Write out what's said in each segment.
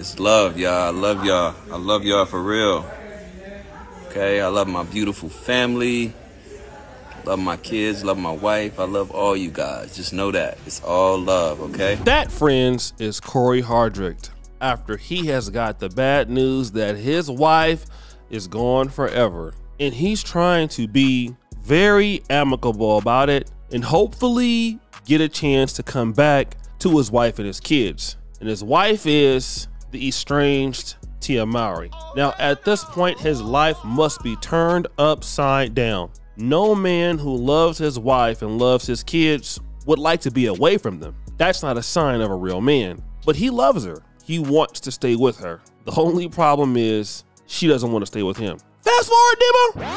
It's love, y'all. I love y'all. I love y'all for real. Okay, I love my beautiful family. Love my kids, love my wife. I love all you guys. Just know that. It's all love, okay? That, friends, is Cory Hardrict. After he has got the bad news that his wife is gone forever. And he's trying to be very amicable about it and hopefully get a chance to come back to his wife and his kids. And his wife is the estranged Mowry. Now, at this point, his life must be turned upside down. No man who loves his wife and loves his kids would like to be away from them. That's not a sign of a real man. But he loves her. He wants to stay with her. The only problem is she doesn't want to stay with him. Fast forward, Demo.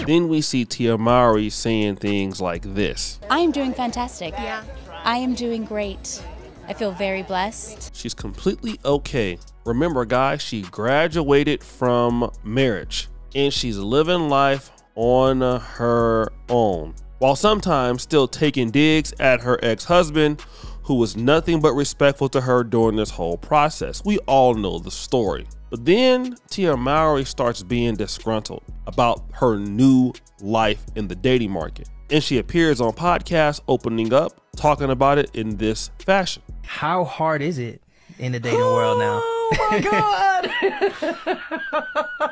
Then we see Mowry saying things like this. I am doing fantastic. Yeah. I am doing great. I feel very blessed. She's completely okay. Remember, guys, she graduated from marriage and she's living life on her own, while sometimes still taking digs at her ex-husband, who was nothing but respectful to her during this whole process. We all know the story. But then Mowry starts being disgruntled about her new life in the dating market. And she appears on podcasts opening up, talking about it in this fashion. How hard is it in the dating world now? Oh my God.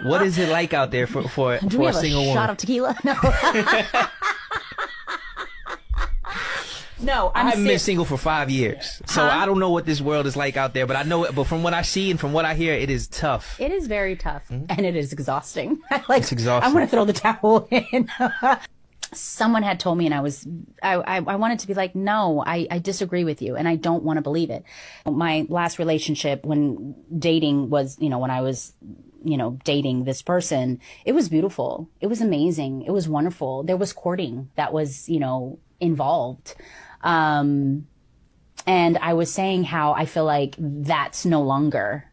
What is it like out there for a single woman? Shot of tequila? No. No, I haven't been single for 5 years, so I don't know what this world is like out there. But I know, but from what I see and from what I hear, it is tough. It is very tough, and it is exhausting. It's exhausting. I want to throw the towel in. Someone had told me, and I wanted to be like, no, I disagree with you, and I don't want to believe it. My last relationship, when dating was, when I was, dating this person, it was beautiful. It was amazing. It was wonderful. There was courting that was, involved. And I was saying how I feel like that's no longer,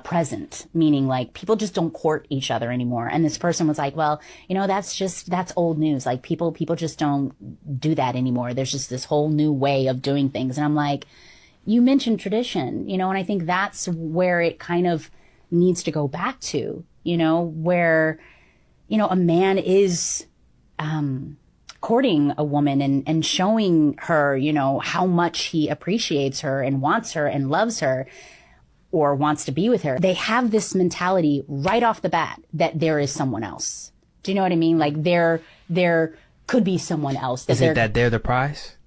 present, meaning like people just don't court each other anymore. And this person was like, well, that's old news. Like people just don't do that anymore. There's just this whole new way of doing things. And I'm like, you mentioned tradition, and I think that's where it kind of needs to go back to, where, a man is, courting a woman and showing her, how much he appreciates her and wants her and loves her or wants to be with her. They have this mentality right off the bat that there is someone else. Do you know what I mean? Like there could be someone else. Is it that they're the prize?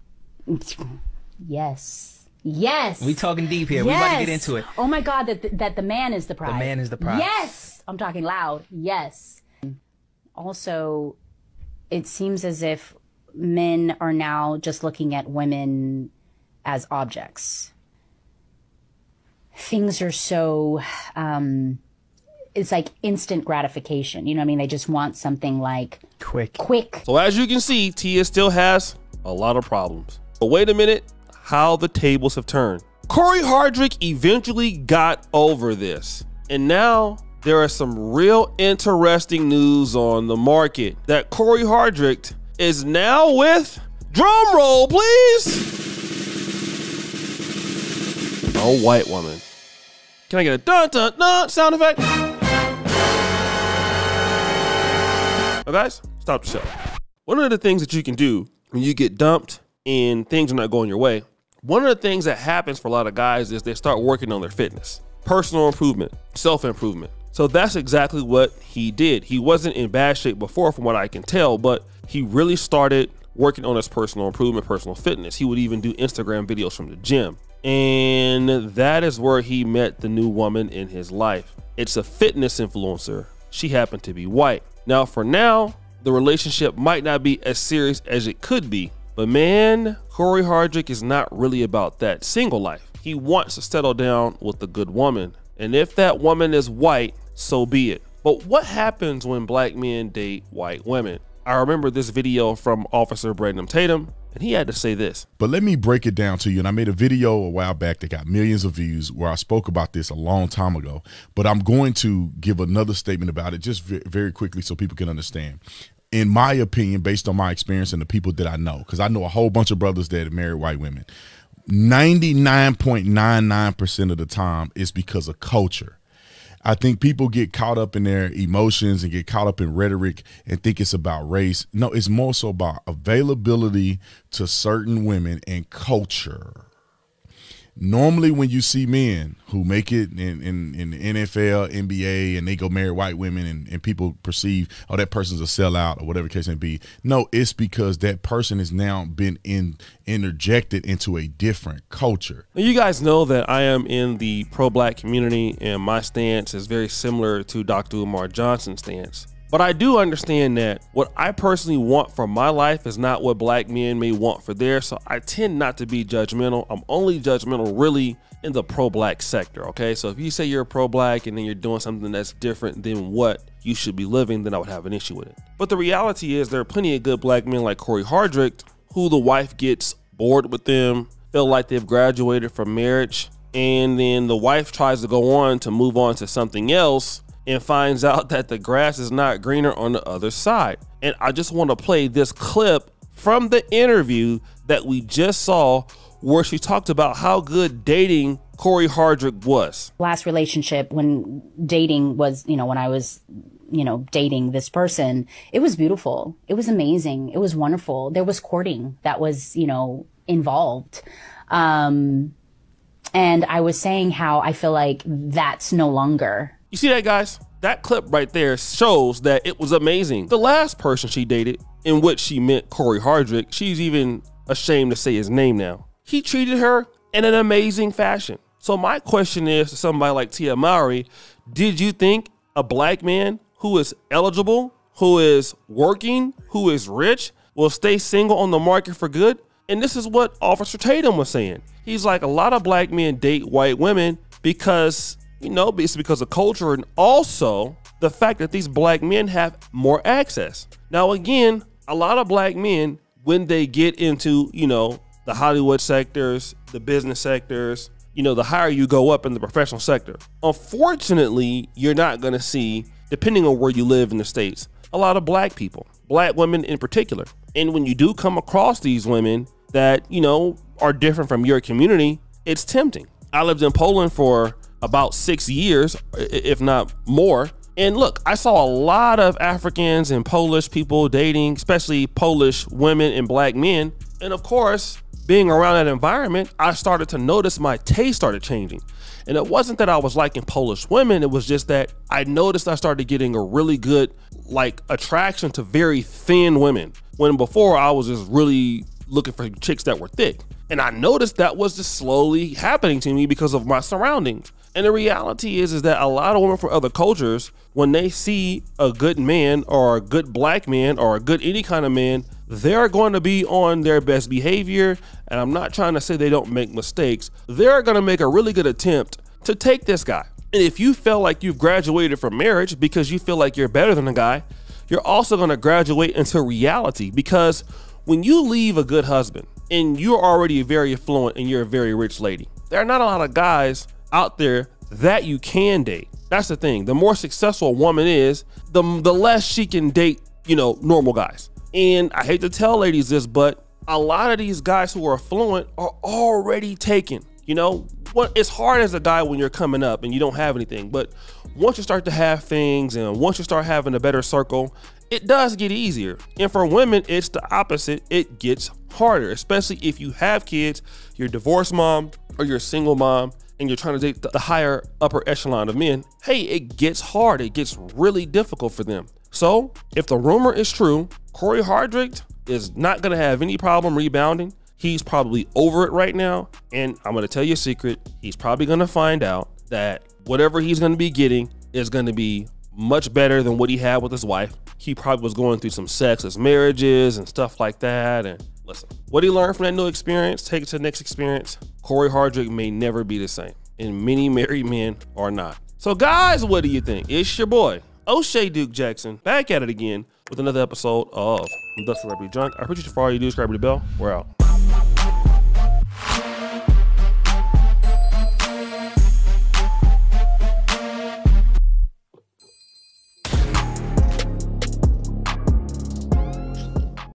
Yes. Yes. We talking deep here. Yes. We about to get into it. Oh my God, that the man is the prize. The man is the prize. Yes. I'm talking loud. Yes. Also, it seems as if men are now just looking at women as objects. Things are so, it's like instant gratification. You know what I mean? They just want something like quick. So as you can see, Tia still has a lot of problems. But wait a minute, how the tables have turned. Cory Hardrict eventually got over this. And now there are some real interesting news on the market that Cory Hardrict is now with, drum roll please, a white woman. Can I get a dun dun dun sound effect? Now guys, stop the show. One of the things that you can do when you get dumped and things are not going your way, one of the things that happens for a lot of guys is they start working on their fitness, personal improvement, self-improvement. So that's exactly what he did. He wasn't in bad shape before from what I can tell, but he really started working on his personal improvement, personal fitness. He would even do Instagram videos from the gym. And that is where he met the new woman in his life. It's a fitness influencer. She happened to be white. Now, for now, the relationship might not be as serious as it could be, but man, Cory Hardrict is not really about that single life. He wants to settle down with a good woman. And if that woman is white, so be it. But what happens when black men date white women? I remember this video from Officer Brandon Tatum, and he had to say this. But let me break it down to you. And I made a video a while back that got millions of views where I spoke about this a long time ago. But I'm going to give another statement about it just very quickly so people can understand. In my opinion, based on my experience and the people that I know, because I know a whole bunch of brothers that married white women, 99.99% of the time is because of culture. I think people get caught up in their emotions and get caught up in rhetoric and think it's about race. No, it's more so about availability to certain women and culture. Normally when you see men who make it in the NFL, NBA, and they go marry white women and people perceive, oh, that person's a sellout or whatever the case may be. No, it's because that person has now been interjected into a different culture. Now, you guys know that I am in the pro-black community, and my stance is very similar to Dr. Umar Johnson's stance. But I do understand that what I personally want for my life is not what black men may want for theirs, so I tend not to be judgmental. I'm only judgmental really in the pro-black sector, okay? So if you say you're pro-black and then you're doing something that's different than what you should be living, then I would have an issue with it. But the reality is there are plenty of good black men like Cory Hardrict who the wife gets bored with them, feel like they've graduated from marriage, and then the wife tries to go on to move on to something else and finds out that the grass is not greener on the other side. And I just want to play this clip from the interview that we just saw where she talked about how good dating Cory Hardrict was. Last relationship, when dating was, when I was, dating this person, it was beautiful. It was amazing. It was wonderful. There was courting that was, involved. And I was saying how I feel like that's no longer. You see that, guys? That clip right there shows that it was amazing. The last person she dated, in which she meant Cory Hardrict, she's even ashamed to say his name now. He treated her in an amazing fashion. So my question is to somebody like Tia Mowry, did you think a black man who is eligible, who is working, who is rich, will stay single on the market for good? And this is what Officer Tatum was saying. He's like, a lot of black men date white women because it's because of culture and also the fact that these black men have more access. Now, again, a lot of black men, when they get into, the Hollywood sectors, the business sectors, the higher you go up in the professional sector, unfortunately, you're not going to see, depending on where you live in the States, a lot of black people, black women in particular. And when you do come across these women that, are different from your community, it's tempting. I lived in Poland for about 6 years, if not more. And look, I saw a lot of Africans and Polish people dating, especially Polish women and black men. And of course, being around that environment, I started to notice my taste started changing. And it wasn't that I was liking Polish women, it was just that I noticed I started getting a really good attraction to very thin women, when before I was just really looking for chicks that were thick. And I noticed that was just slowly happening to me because of my surroundings. And the reality is that a lot of women from other cultures, when they see a good man or a good black man or a good any kind of man, they're going to be on their best behavior. And I'm not trying to say they don't make mistakes. They're going to make a really good attempt to take this guy. And if you feel like you've graduated from marriage because you feel like you're better than a guy, you're also going to graduate into reality, because when you leave a good husband and you're already very affluent and you're a very rich lady, there are not a lot of guys out there that you can date. That's the thing. The more successful a woman is, the less she can date, normal guys. And I hate to tell ladies this, but a lot of these guys who are affluent are already taken. It's hard as a guy when you're coming up and you don't have anything, but once you start to have things and once you start having a better circle, it does get easier. And for women, it's the opposite. It gets harder, especially if you have kids, you're a divorced mom or you're a single mom, and you're trying to date the higher upper echelon of men. Hey, it gets hard. It gets really difficult for them. So if the rumor is true, Cory Hardrict is not going to have any problem rebounding. He's probably over it right now. And I'm going to tell you a secret. He's probably going to find out that whatever he's going to be getting is going to be much better than what he had with his wife. He probably was going through some sexless marriages and stuff like that. And listen, what he learned from that new experience, take it to the next experience. Cory Hardrict may never be the same, and many married men are not. So guys, what do you think? It's your boy, O'Shea Duke Jackson, back at it again with another episode of The Celebrity Junk. I appreciate you for all you do. Subscribe to the bell. We're out.